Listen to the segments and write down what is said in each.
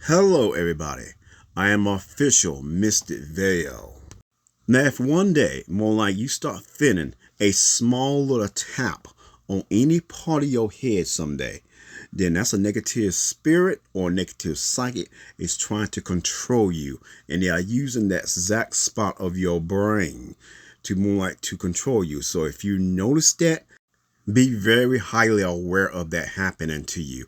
Hello, everybody. I am official Mystic Veil. Now, if one day, more like you start feeling a small little tap on any part of your head someday, then that's a negative spirit or negative psychic is trying to control you, and they are using that exact spot of your brain to more like to control you. So if you notice that, be very highly aware of that happening to you.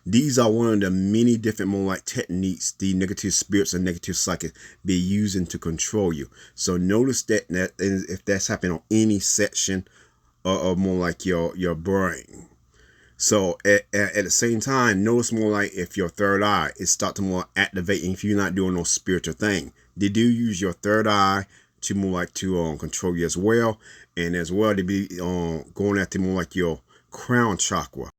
These are one of the many different more like techniques the negative spirits and negative psychics be using to control you. So notice that if that's happening on any section of more like your brain. So at the same time, notice more like if your third eye is start to more activating if you're not doing no spiritual thing. They do use your third eye to more like to control you as well, and as well to be going after more like your crown chakra.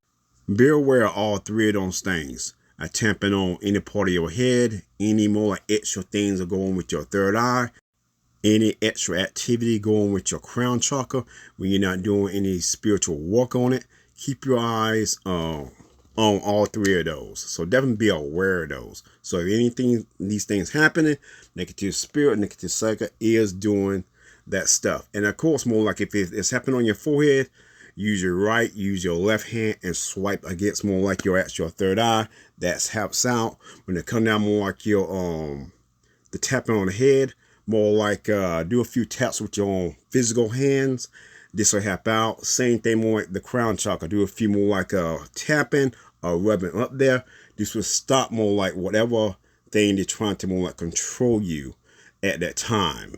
Be aware of all three of those things. Tapping on any part of your head, any more like extra things are going with your third eye, any extra activity going with your crown chakra when you're not doing any spiritual work on it. Keep your eyes on all three of those. So definitely be aware of those. So if anything, these things happening, negative spirit, negative psychic is doing that stuff. And of course, more like if it's happening on your forehead, use your right, use your left hand and swipe against more like your actual third eye. That helps out. When it come down more like your the tapping on the head, more like do a few taps with your own physical hands. This will help out. Same thing more like the crown chakra. Do a few more like tapping or rubbing up there. This will stop more like whatever thing they're trying to more like control you at that time.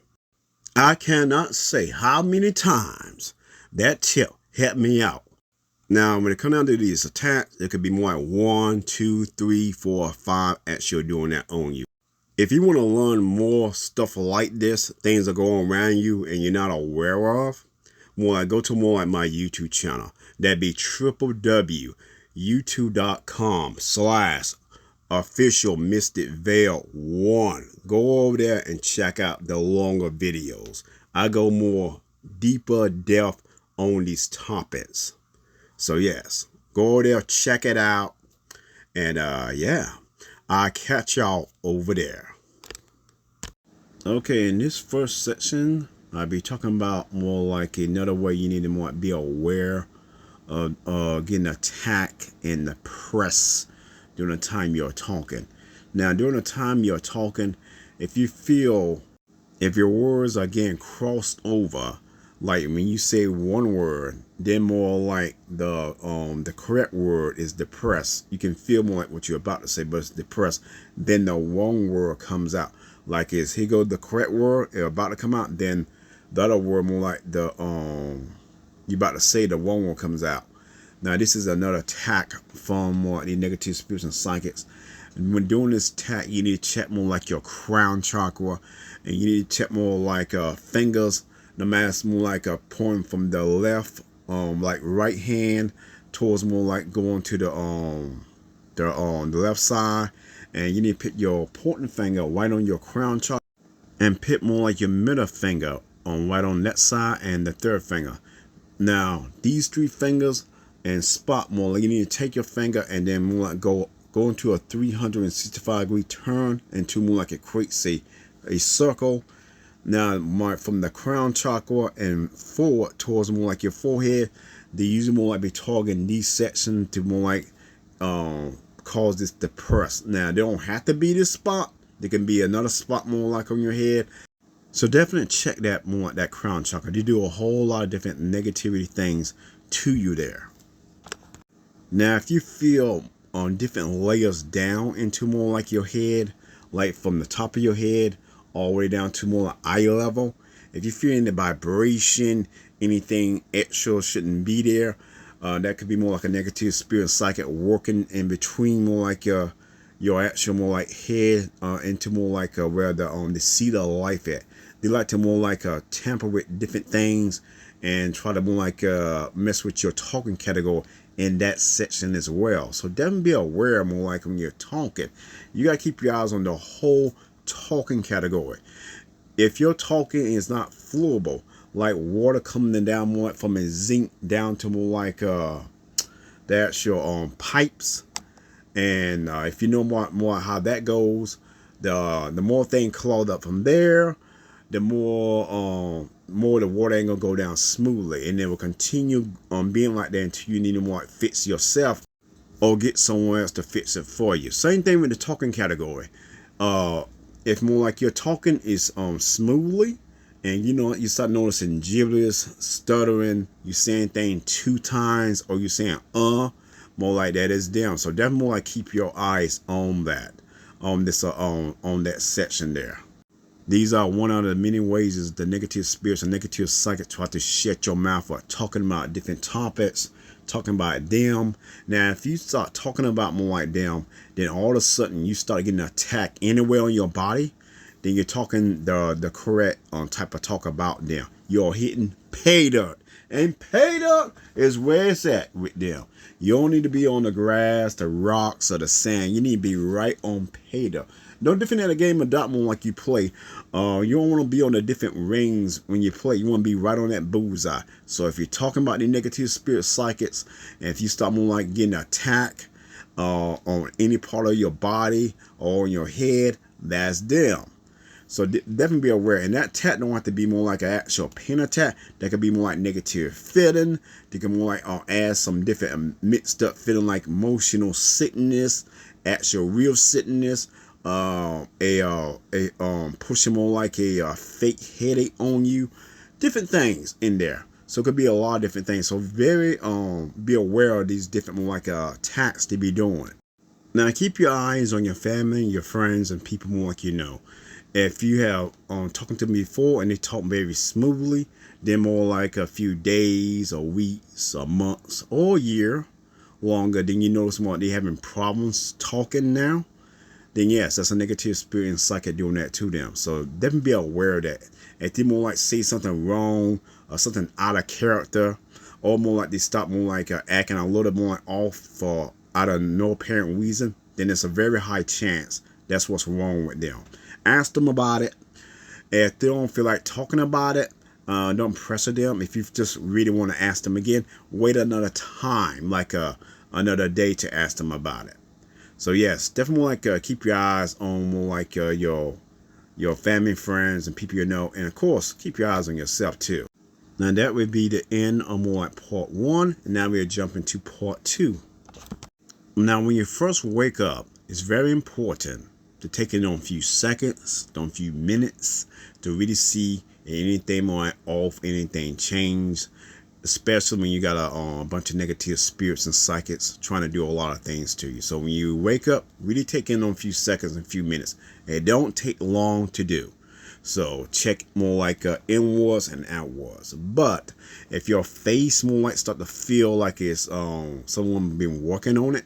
I cannot say how many times that tip helped me out. Now, when it comes down to these attacks, it could be more like 1, 2, 3, 4, 5 actually doing that on you. If you want to learn more stuff like this, things that go on around you and you're not aware of, more like go to more like my YouTube channel. That'd be www.youtube.com/official Mystic Veil 1. Go over there and check out the longer videos. I go more deeper depth on these topics. So yes, go over there, check it out, and yeah, I'll catch y'all over there. Okay, in this first section, I'll be talking about more like another way you need to more be aware of getting attacked in the press during the time you're talking. Now, during the time you're talking, if you feel if your words are getting crossed over, like when you say one word, then more like the correct word is depressed. You can feel more like what you're about to say, but it's depressed. Then the wrong word comes out. Like is here go the correct word about to come out, then the other word more like the you about to say the wrong one comes out. Now this is another attack from more the negative spirits and psychics. And when doing this attack, you need to check more like your crown chakra, and you need to check more like fingers. No matter it's more like a pointing from the left, like right hand towards more like going to the left side, and you need to put your pointing finger right on your crown chakra, and put more like your middle finger on right on that side, and the third finger. Now these three fingers and spot more like you need to take your finger and then more like go into a 365-degree turn into more like it creates a circle. Now, from the crown chakra and forward towards more like your forehead, they usually more like be targeting these sections to more like cause this depress. Now, they don't have to be this spot. There can be another spot more like on your head. So definitely check that more like that crown chakra. They do a whole lot of different negativity things to you there. Now, if you feel on different layers down into more like your head, like from the top of your head all the way down to more like eye level, if you're feeling the vibration, anything extra shouldn't be there, that could be more like a negative spirit psychic working in between more like your actual more like head into more like where the seat of life at. They like to more like tamper with different things and try to more like mess with your talking category in that section as well. So definitely be aware more like when you're talking, you gotta keep your eyes on the whole talking category. If your talking is not flowable, like water coming down more like from a zinc down to more like the actual pipes, And if you know more how that goes, the more things clogged up from there, the more the water ain't gonna go down smoothly, and it will continue being like that until you need to more fix yourself or get someone else to fix it for you. Same thing with the talking category. Uh, if more like your talking is smoothly, and you know you start noticing gibberish, stuttering, you saying things two times, or you saying more like that is them. So that's more like keep your eyes on that, on that section there. These are one of the many ways is the negative spirits and negative psychic try to shut your mouth up, talking about different topics, talking about them. Now, if you start talking about more like them, then all of a sudden you start getting attacked anywhere on your body. Then you're talking the correct type of talk about them. You're hitting pay dirt. And pay dirt is where it's at with them. You don't need to be on the grass, the rocks, or the sand. You need to be right on pay dirt. No different than a game of Dortmund like you play. You don't want to be on the different rings when you play. You want to be right on that bullseye. So if you're talking about the negative spirit psychics, and if you start more like getting attacked on any part of your body or on your head, that's them. So definitely be aware. And that attack don't have to be more like an actual pain attack. That could be more like negative feeling. They can more like add some different mixed up feeling like emotional sickness, actual real sickness, pushing more like a fake headache on you, different things in there. So it could be a lot of different things. So very be aware of these different more like attacks to be doing. Now keep your eyes on your family, your friends, and people more like you know. If you have talking to me before and they talk very smoothly, then more like a few days or weeks or months or a year longer, then you notice more they having problems talking now, then yes, that's a negative spirit and psychic doing that to them. So definitely be aware of that. If they more like say something wrong or something out of character, or more like they stop more like acting a little more off for out of no apparent reason, then it's a very high chance that's what's wrong with them. Ask them about it. If they don't feel like talking about it, don't pressure them. If you just really want to ask them again, wait another time, like another day to ask them about it. So yes, definitely like keep your eyes on more like your family, friends, and people you know, and of course keep your eyes on yourself too. Now that would be the end of more like part one, and now we're jumping to part two. Now when you first wake up, it's very important to take it on a few seconds, on a few minutes, to really see anything more off, anything change, especially when you got a bunch of negative spirits and psychics trying to do a lot of things to you. So when you wake up, really take in on a few seconds and a few minutes. It don't take long to do. So check more like inwards and outwards. But if your face more like start to feel like it's someone been working on it,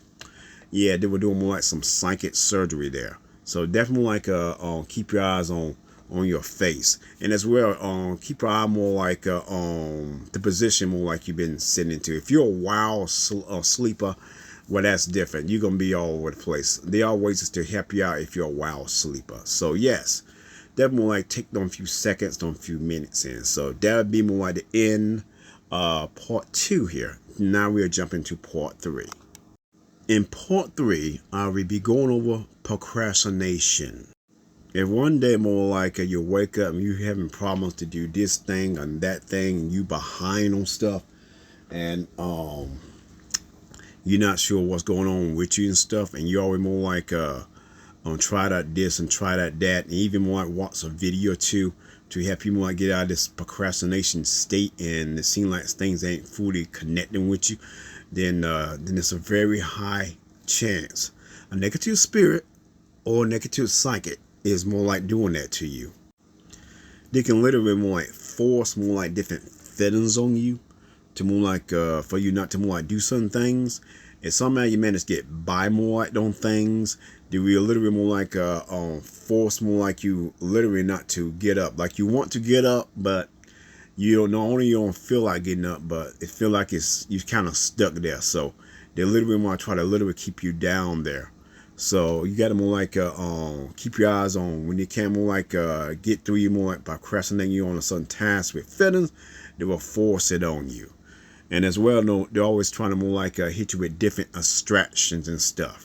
yeah, they were doing more like some psychic surgery there. So definitely like keep your eyes on your face, and as well keep your eye more like the position more like you've been sitting into. If you're a wild sleeper, well, that's different. You're gonna be all over the place. There are ways to help you out if you're a wild sleeper. So yes, definitely like take them a few seconds, them a few minutes in. So that would be more like the end part two here. Now we're jumping to part three. In part three, I will be going over procrastination. If one day more like you wake up and you having problems to do this thing and that thing, and you behind on stuff, and you're not sure what's going on with you and stuff, and you're always more like try that this and try that, and even more like watch a video or two to help you more like get out of this procrastination state, and it seems like things ain't fully connecting with you, then it's a very high chance a negative spirit or negative psychic is more like doing that to you. They can literally more like force more like different feelings on you to more like for you not to more like do certain things. And somehow you manage to get by more like on things. They will literally more like force more like you literally not to get up. Like you want to get up, but you don't, not only you don't feel like getting up, but it feel like it's you kind of stuck there. So they literally want to try to literally keep you down there. So you got to more like keep your eyes on when you can more like get through you more like by procrastinating you on a certain task with feelings. They will force it on you, and as well, no, they're always trying to more like hit you with different distractions and stuff.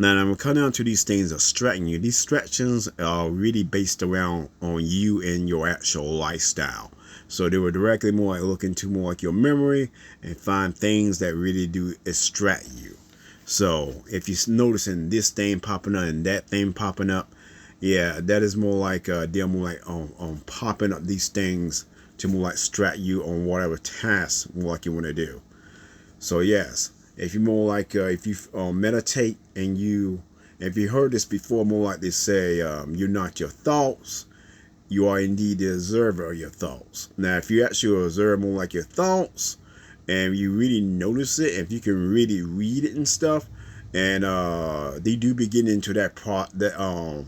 Now, I'm coming down to these things distracting you. These distractions are really based around on you and your actual lifestyle. So they were directly more like look into more like your memory and find things that really do distract you. So if you're noticing this thing popping up and that thing popping up, yeah, that is more like they're more like popping up these things to more like distract you on whatever task more like you want to do. So yes, if you more like if you meditate and if you heard this before, more like they say, you're not your thoughts, you are indeed the observer of your thoughts. Now, if you actually observe more like your thoughts, and you really notice it, if you can really read it and stuff, and they do begin into that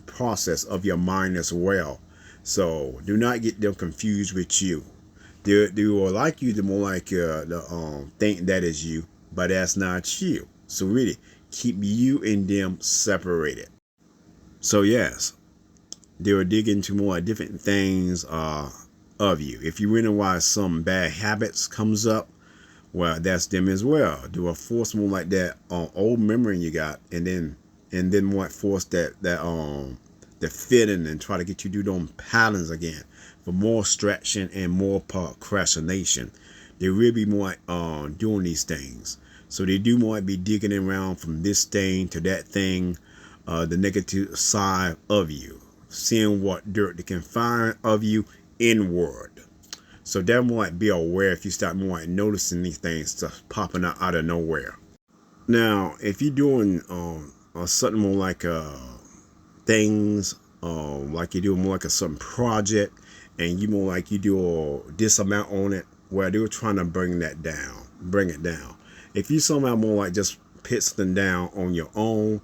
process of your mind as well. So do not get them confused with you. They will like you the more like think that is you, but that's not you. So really keep you and them separated. So yes, they will dig into more different things of you. If you really why some bad habits comes up, well, that's them as well. They will force more like that old memory you got, and then more force the fitting and try to get you to do those patterns again for more distraction and more procrastination. They really be more doing these things. So they do more be digging around from this thing to that thing, the negative side of you, seeing what dirt they can find of you inward. So that might be aware if you start more like noticing these things stuff popping out of nowhere. Now, if you're doing something more like things like you do more like a certain project, and you more like you do this amount on it, where they were trying to bring it down. If you somehow more like just put something down on your own,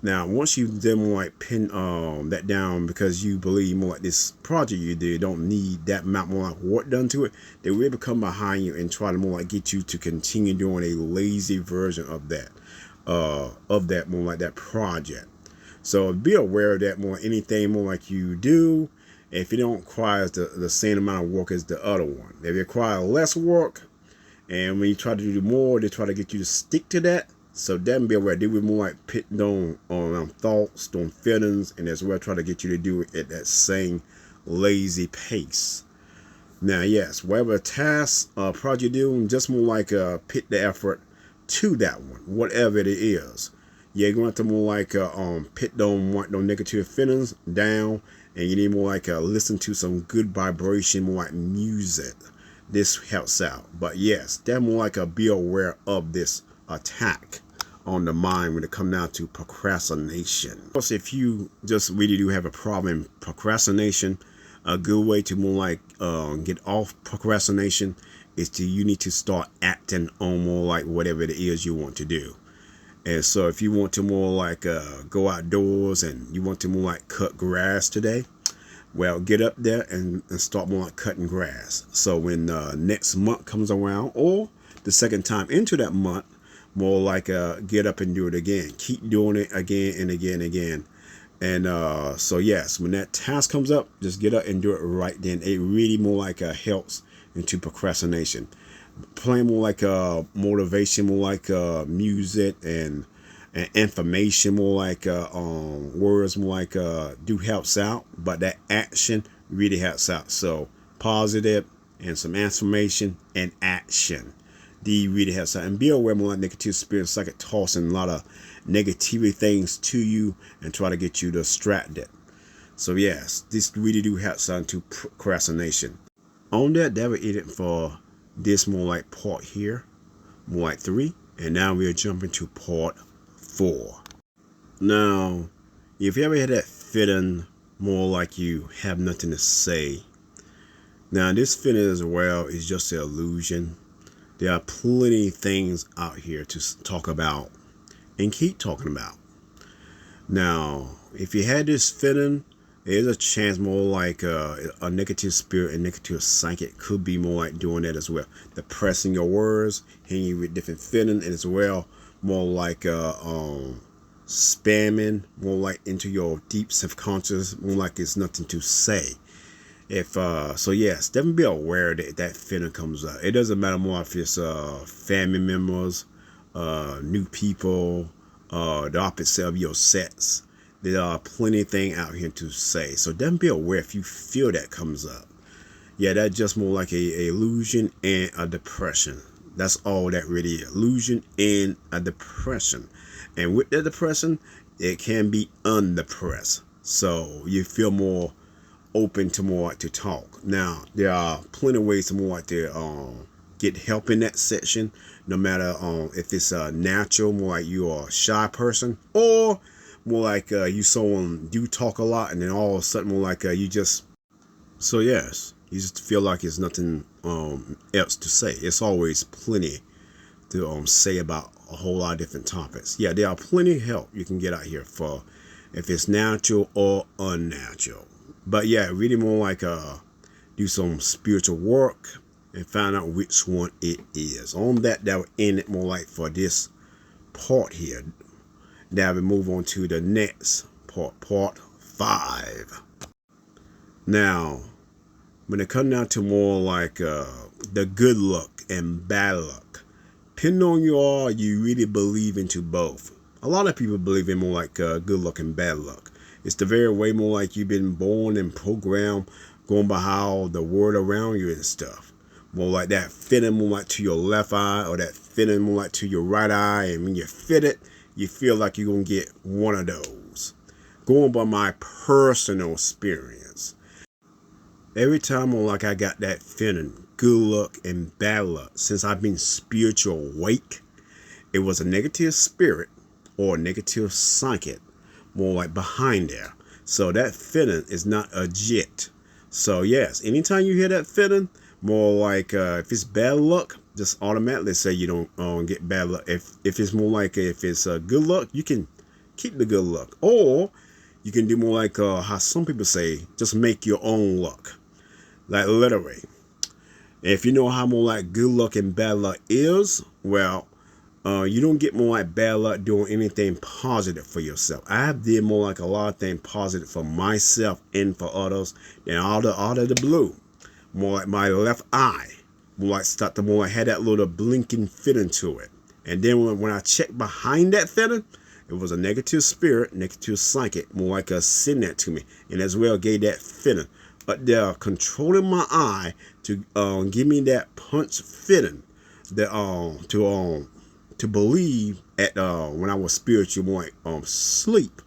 now once you then more like pin that down because you believe more like this project you did don't need that amount more like work done to it, they will come behind you and try to more like get you to continue doing a lazy version of that more like that project. So be aware of that more. Anything more like you do, if it don't require the same amount of work as the other one, if it requires less work, and when you try to do more, they try to get you to stick to that. So then be aware they will more like pit on thoughts, on feelings, and as well try to get you to do it at that same lazy pace. Now, yes, whatever task project you do, just more like pit the effort to that one, whatever it is. You're going to more like pit don't want no negative feelings down, and you need more like listen to some good vibration, more like music. This helps out. But yes, they're more like be aware of this attack on the mind when it comes down to procrastination. Also, if you just really do have a problem in procrastination, a good way to more like get off procrastination is you need to start acting on more like whatever it is you want to do. And so if you want to more like go outdoors and you want to more like cut grass today, well, get up there and start more like cutting grass. So when next month comes around, or the second time into that month, more like get up and do it again. Keep doing it again and again and again. And so yes, when that task comes up, just get up and do it right then. It really more like helps into procrastination. Playing more like motivation, more like music and information, more like words, more like do helps out, but that action really helps out. So positive and some information and action, D really helps out. And be aware more like negative spirits like it tossing a lot of negativity things to you and try to get you distracted. So yes, this really do help out into procrastination. On that will eat it for this more like part here, more like 3, and now we're jumping to part 4. Now, if you ever had that feeling more like you have nothing to say, now this feeling as well is just an illusion. There are plenty of things out here to talk about and keep talking about. Now, if you had this feeling, there's a chance more like a negative spirit and negative psychic could be more like doing that as well. Depressing your words, hitting you with different feelings, and as well more like spamming, more like into your deep subconscious, more like it's nothing to say. If so, yes, definitely be aware that that feeling comes up. It doesn't matter more if it's family members, new people, the opposite of your sex. There are plenty of things out here to say. So then be aware if you feel that comes up. Yeah, that's just more like a illusion and a depression. That's all that really is. Illusion and a depression. And with the depression, it can be undepressed. So you feel more open to more to talk. Now, there are plenty of ways to more to get help in that section. No matter if it's natural, more like you're a shy person, or more like you someone do talk a lot, and then all of a sudden more like you just. So yes, you just feel like there's nothing else to say. It's always plenty to say about a whole lot of different topics. Yeah, there are plenty of help you can get out here for if it's natural or unnatural. But yeah, really more like do some spiritual work and find out which one it is. On that will end it more like for this part here. Now we move on to the next part 5. Now, when it comes down to more like the good luck and bad luck, depending on you really believe into both. A lot of people believe in more like good luck and bad luck. It's the very way more like you've been born and programmed, going by how the world around you and stuff. More like that feeling more like to your left eye, or that feeling more like to your right eye, and when you feel it, you feel like you're gonna get one of those. Going by my personal experience, every time more like I got that feeling, good luck and bad luck, since I've been spiritual awake, it was a negative spirit or a negative psychic more like behind there. So that feeling is not a jet. So yes, anytime you hear that feeling, more like if it's bad luck, just automatically say you don't get bad luck. If it's more like if it's good luck, you can keep the good luck, or you can do more like how some people say, just make your own luck. Like literally, if you know how more like good luck and bad luck is, well, you don't get more like bad luck doing anything positive for yourself. I have did more like a lot of things positive for myself and for others than all of the blue. More like my left eye, more like start to more like had that little blinking feeling to it. And then when I checked behind that feeling, it was a negative spirit, negative psychic, more like sending that to me, and as well gave that feeling. But they're controlling my eye to give me that punch feeling, that to believe at when I was spiritual, more like sleep,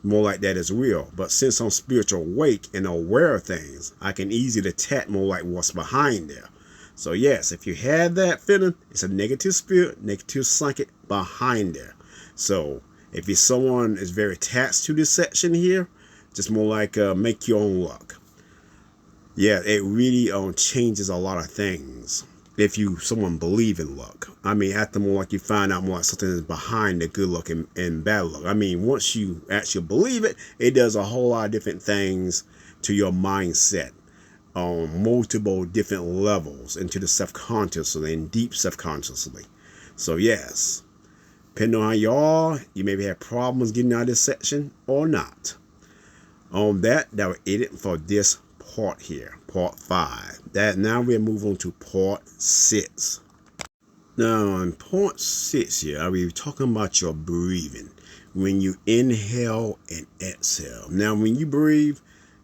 more like that is real. But since I'm spiritual awake and aware of things, I can easily detect more like what's behind there. So yes, if you have that feeling, it's a negative spirit, negative psychic behind there. So if it's someone is very attached to this section here, just more like make your own luck. Yeah, it really changes a lot of things if someone believe in luck. I mean, after more like you find out more like something is behind the good luck and bad luck. I mean, once you actually believe it, it does a whole lot of different things to your mindset on multiple different levels into the subconsciously and deep subconsciously. So yes, depending on how you are, you maybe have problems getting out of this section or not. On that will end it for this part here, part 5. That now we'll move on to part 6. Now in part 6 here, I'll be talking about your breathing. When you inhale and exhale. Now when you breathe,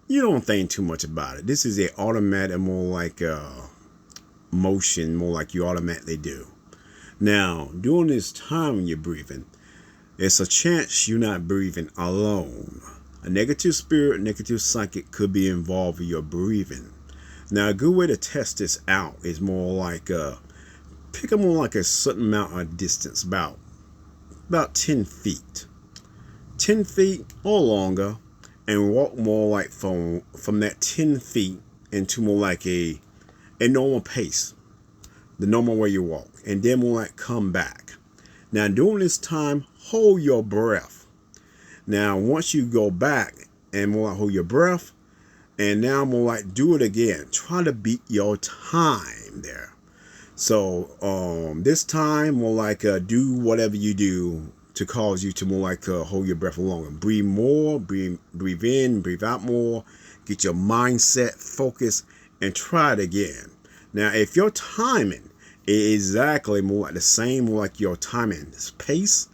you don't think too much about it. This is a automatic, more like motion, more like you automatically do. Now during this time when you're breathing, it's a chance you're not breathing alone. A negative spirit, negative psychic could be involved in your breathing. Now, a good way to test this out is more like pick up more like a certain amount of distance, about 10 feet, 10 feet or longer, and walk more like from that 10 feet into more like a normal pace, the normal way you walk, and then more like come back. Now, during this time, hold your breath. Now, once you go back and more like hold your breath, and now more like do it again. Try to beat your time there. So this time more like do whatever you do to cause you to more like hold your breath longer. Breathe more, breathe in, breathe out more. Get your mindset focused and try it again. Now, if your timing is exactly more like the same, more like your timing pace,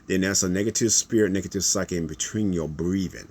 then that's a negative spirit, negative psyche in between your breathing.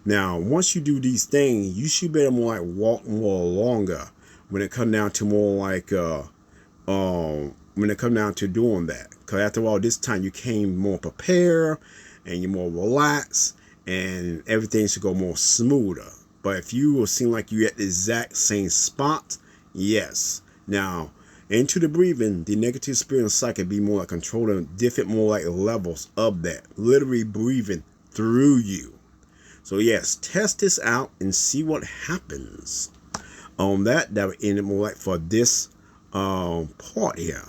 Now, once you do these things, you should be able to more like walk more longer when it comes down to more like when it comes down to doing that. Because after all, this time you came more prepared and you're more relaxed and everything should go more smoother. But if you will seem like you're at the exact same spot, yes. Now, into the breathing, the negative spirit and psyche be more like controlling different more like levels of that. Literally breathing through you. So yes, test this out and see what happens. On that would end it more like for this part here.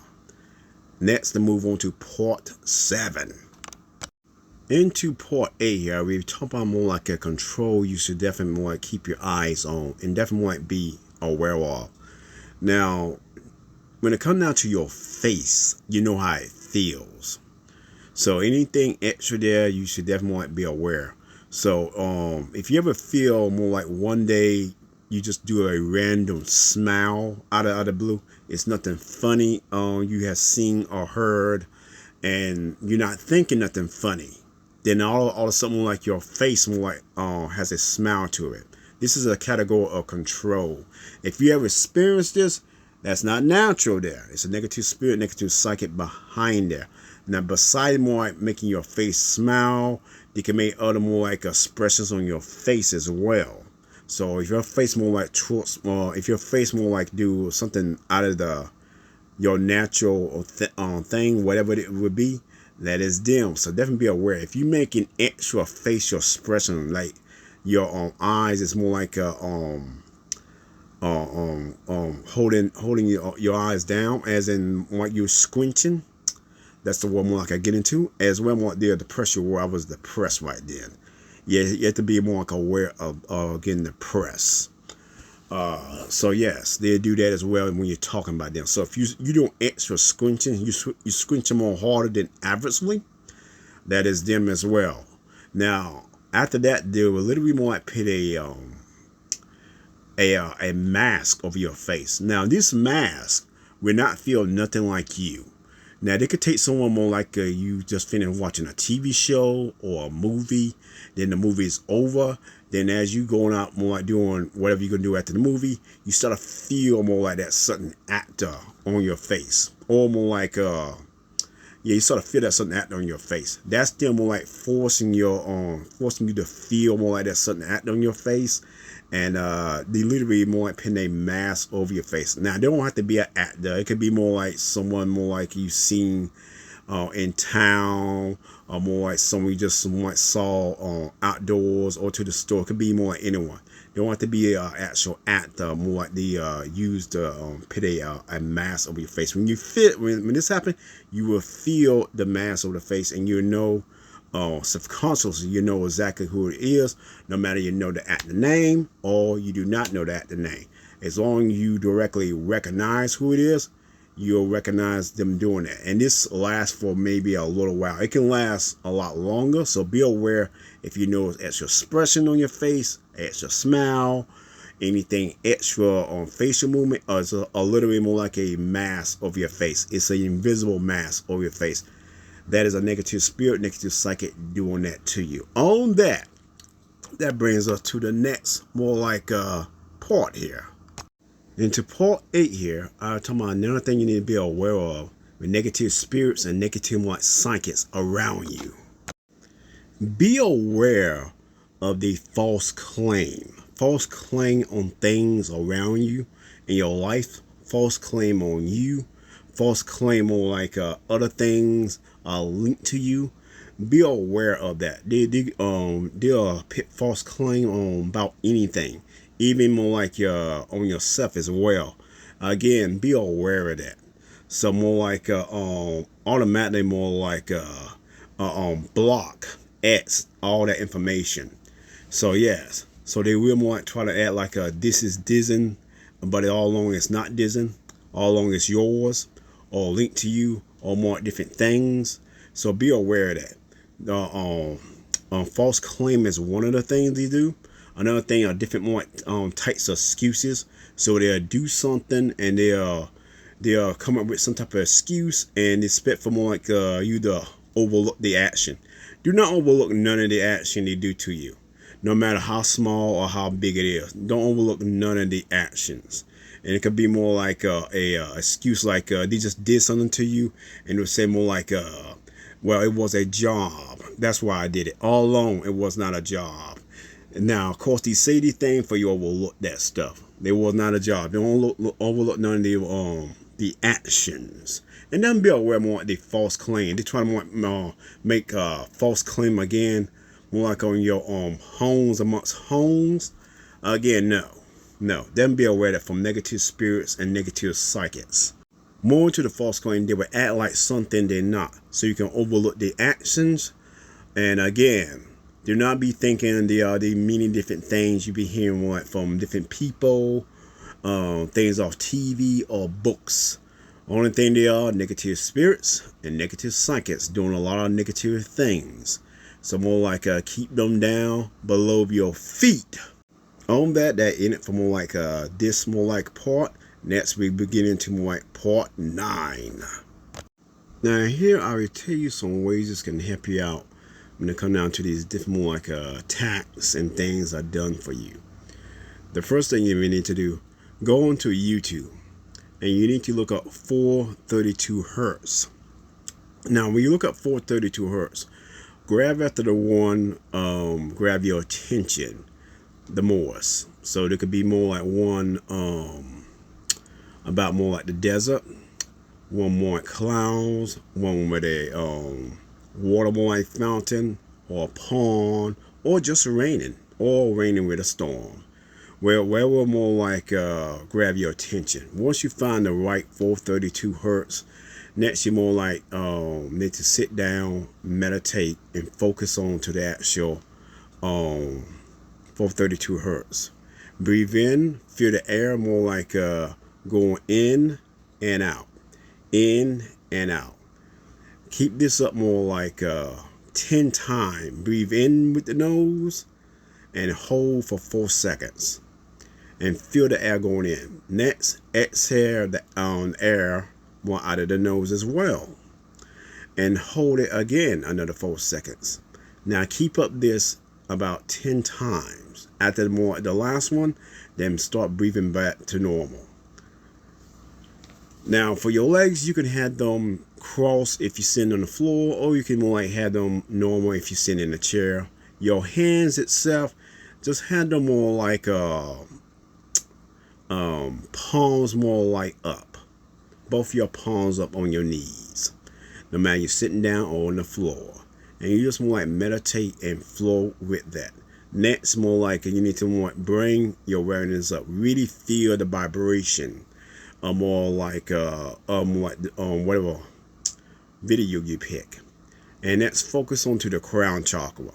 Next, to move on to part 7. Into part 8 here, we talk about more like a control you should definitely more like keep your eyes on and definitely more like be aware of. Now, when it comes down to your face, you know how it feels. So anything extra there, you should definitely like be aware. So if you ever feel more like one day you just do a random smile out of the blue, it's nothing funny you have seen or heard, and you're not thinking nothing funny, then all of a sudden like your face more like has a smile to it. This is a category of control. If you ever experienced this, that's not natural there. It's a negative spirit, negative psychic behind there. Now, besides more like making your face smile, you can make other more like expressions on your face as well. So if your face more like if your face more like do something out of your natural thing, whatever it would be, that is them. So definitely be aware. If you make an extra facial expression, like your eyes is more like holding your eyes down, as in like you're squinching. That's the one more like I get into, as well more like the pressure where I was depressed right then. Yeah, you have to be more like aware of getting depressed. So yes, they do that as well when you're talking about them. So if you do extra squinching, you squinch them more harder than averagely, that is them as well. Now after that, they will literally more like put a mask over your face. Now this mask will not feel nothing like you. Now they could take someone more like you just finished watching a TV show or a movie, then the movie is over. Then as you going out more like doing whatever you're gonna do after the movie, you start to feel more like that certain actor on your face, or more like you sort of feel that certain actor on your face. That's still more like forcing you to feel more like that certain actor on your face. And they literally more like pin a mask over your face. Now, they don't have to be an actor. It could be more like someone more like you've seen in town, or more like someone you just somewhat saw outdoors or to the store. It could be more like anyone. They don't have to be an actual actor. More like they use the put a mask over your face. When you when this happens, you will feel the mask over the face, and you know. Subconsciously, you know exactly who it is, no matter you know the actor name or you do not know the actor name. As long as you directly recognize who it is, you'll recognize them doing that. And this lasts for maybe a little while. It can last a lot longer, so be aware if you know extra expression on your face, extra smile, anything extra on facial movement, or it's a literally more like a mask over your face. It's an invisible mask over your face. That is a negative spirit, negative psychic doing that to you. On that brings us to the next more like part here. Into part 8 here, I'm talking about another thing you need to be aware of with negative spirits and negative like psychics around you. Be aware of the false claim on things around you in your life, false claim on you, false claim on like other things linked to you. Be aware of that. They'll put false claim on about anything, even more like on yourself as well. Again, be aware of that. So more like automatically more like block X all that information. So yes, so they will more like try to act like this is Disney, but all along it's not Disney. All along it's yours, or linked to you, or more different things. So be aware of that. False claim is one of the things they do. Another thing are different more types of excuses. So they'll do something and they'll come up with some type of excuse and expect for more like you to overlook the action. Do not overlook none of the action they do to you, no matter how small or how big it is. Don't overlook none of the actions. And it could be more like a excuse, like they just did something to you, and they'll say more like, well, it was a job. That's why I did it. All along, it was not a job. Now, of course, they say these things for you overlook that stuff. They was not a job. They don't overlook none of the actions. And then be aware more of the false claim. They try to make a false claim again, more like on your homes amongst homes. Again, no. Then be aware that from negative spirits and negative psychics. More to the false claim, they will act like something they're not. So you can overlook the actions. And again, do not be thinking the many different things you be hearing from different people, things off TV or books. Only thing they are negative spirits and negative psychics doing a lot of negative things. So more like keep them down below your feet. On that in it for more like this more like part. Next we begin into more like part 9. Now here I will tell you some ways this can help you out when it comes down to these different more like attacks and things are done for you. The first thing you need to do, go onto YouTube and you need to look up 432 hertz. Now when you look up 432 hertz, grab after the one grab your attention the most. So there could be more like one about more like the desert, one more like clouds, one with a water more like fountain or a pond, or just raining, or raining with a storm. Where will more like grab your attention. Once you find the right 432 hertz, next you more like need to sit down, meditate, and focus on to the actual 432 hertz. Breathe in, feel the air more like going in and out, in and out. Keep this up more like 10 times. Breathe in with the nose and hold for 4 seconds and feel the air going in. Next, exhale the air more out of the nose as well and hold it again another 4 seconds. Now keep up this about 10 times. After the last one, then start breathing back to normal. Now for your legs, you can have them cross if you're sitting on the floor, or you can more like have them normal if you're sitting in a chair. Your hands itself, just have them more like palms more like up. Both your palms up on your knees, no matter you're sitting down or on the floor. And you just more like meditate and flow with that. Next, more like you need to more bring your awareness up. Really feel the vibration. More like whatever video you pick, and that's focus onto the crown chakra,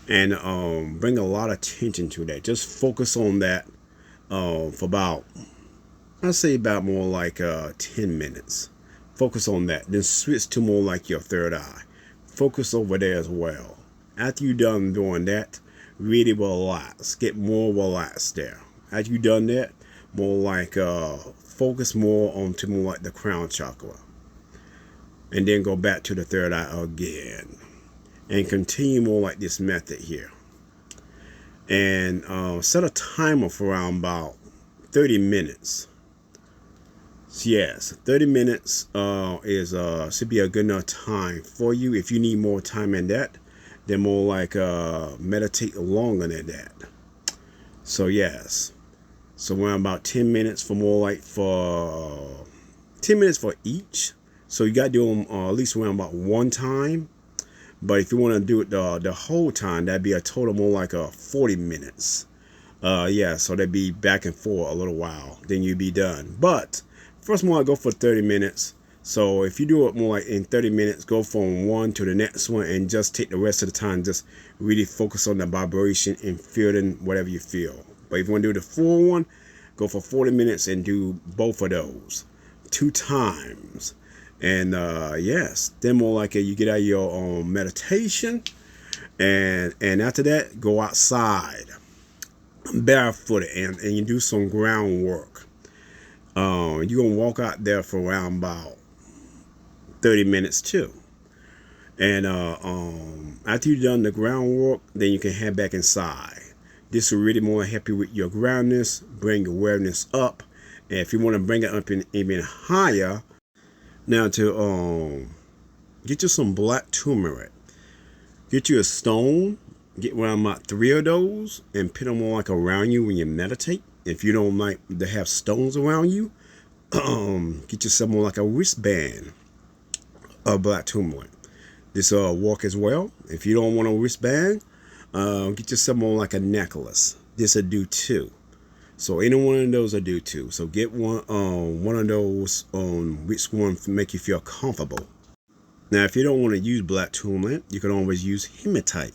and bring a lot of attention to that. Just focus on that for about, I'd say about more like 10 minutes. Focus on that, then switch to more like your third eye. Focus over there as well. After you're done doing that, really relax. Get more relaxed there. After you've done that, more like focus more onto more like the crown chakra, and then go back to the third eye again, and continue more like this method here. And set a timer for around about 30 minutes. Yes, 30 minutes should be a good enough time for you. If you need more time than that, then more like meditate longer than that. So yes, so we're about 10 minutes for more like for 10 minutes for each. So you got to do them at least around about one time. But if you want to do it the whole time, that'd be a total more like 40 minutes. Yeah, so that'd be back and forth a little while. Then you'd be done. But first one, I go for 30 minutes. So if you do it more like in 30 minutes, go from one to the next one and just take the rest of the time. Just really focus on the vibration and feeling whatever you feel. But if you want to do the full one, go for 40 minutes and do both of those 2 times. And yes, then more like you get out of your meditation. And after that, go outside barefooted and you do some groundwork. You're going to walk out there for around about 30 minutes too. And after you've done the groundwork, then you can head back inside. This will really more help you with your groundness, bring awareness up. And if you want to bring it up even higher, now to get you some black turmeric. Get you a stone, get around about 3 of those, and put them on like around you when you meditate. If you don't like to have stones around you, get you something like a wristband of black turmeric. This work as well. If you don't want a wristband, get you something like a necklace. This will do too. So any one of those will do too. So get one of those which one make you feel comfortable. Now, if you don't want to use black turmeric, you can always use hematite.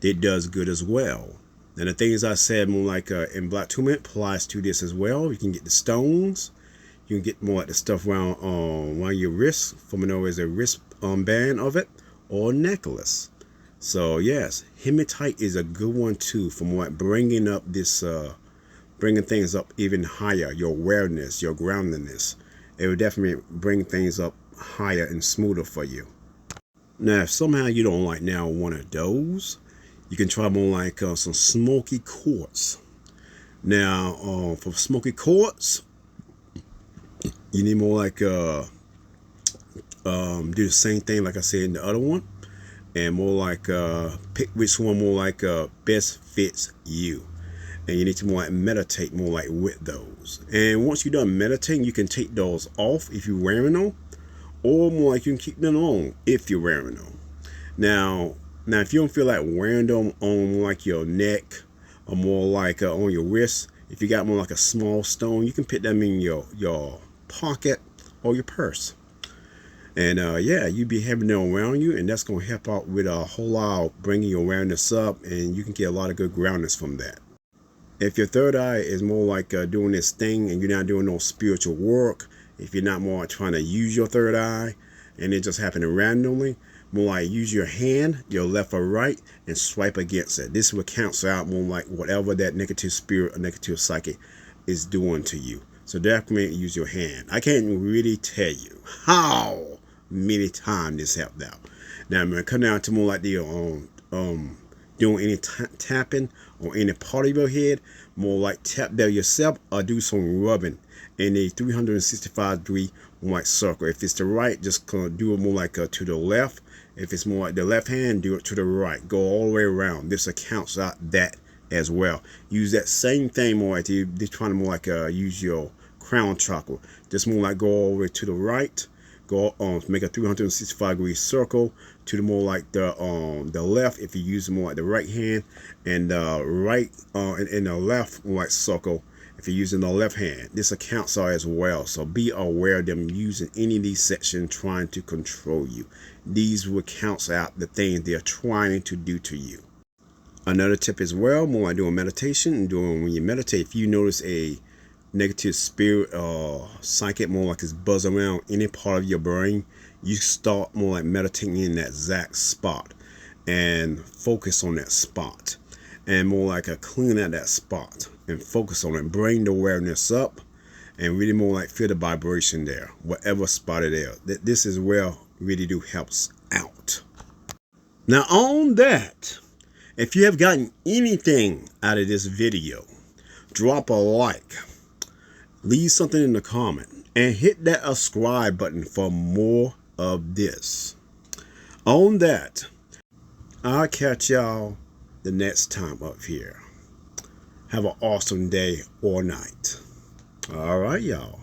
It does good as well. And the things I said more like in black turmeric applies to this as well. You can get the stones. You can get more like the stuff around your wrist, from as a wrist band of it, or necklace. So yes, hematite is a good one too, from what bringing up this, bringing things up even higher. Your awareness, your groundedness. It will definitely bring things up higher and smoother for you. Now, if somehow you don't like now one of those, you can try more like some smoky quartz. Now, for smoky quartz, you need more like do the same thing like I said in the other one, and more like pick which one more like best fits you. And you need to more like meditate more like with those. And once you're done meditating, you can take those off if you're wearing them, or more like you can keep them on if you're wearing them. Now if you don't feel like wearing them on like your neck, or more like on your wrist, if you got more like a small stone, you can put them in your pocket or your purse. And yeah, you be having them around you, and that's going to help out with a whole lot of bringing your awareness up, and you can get a lot of good groundness from that. If your third eye is more like doing this thing and you're not doing no spiritual work, if you're not more like trying to use your third eye and it just happening randomly, more like use your hand, your left or right, and swipe against it. This will cancel out more like whatever that negative spirit or negative psychic is doing to you. So definitely use your hand. I can't really tell you how many times this helped out. Now I'm going to come down to more like the doing any tapping on any part of your head, more like tap there yourself or do some rubbing in a 365-degree white circle. If it's the right, just do it more like to the left. If it's more like the left hand, do it to the right. Go all the way around. This accounts out that as well. Use that same thing more like you're trying to more like use your crown chakra. Just more like go all the way to the right. Go make a 365-degree circle to the more like the left if you use more like the right hand, and right in the left like circle if you're using the left hand. This accounts are as well. So be aware of them using any of these sections trying to control you. These will cancel out the things they're trying to do to you. Another tip as well, more like doing meditation and doing when you meditate, if you notice a negative spirit or psychic more like it's buzzing around any part of your brain, you start more like meditating in that exact spot and focus on that spot, and more like a clean out that spot and focus on it. Bring the awareness up and really more like feel the vibration there, whatever spot it is. This as well really do helps out. Now on that, if you have gotten anything out of this video, drop a like, leave something in the comment, and hit that subscribe button for more of this. On that, I'll catch y'all the next time up here. Have an awesome day or night. All right, y'all.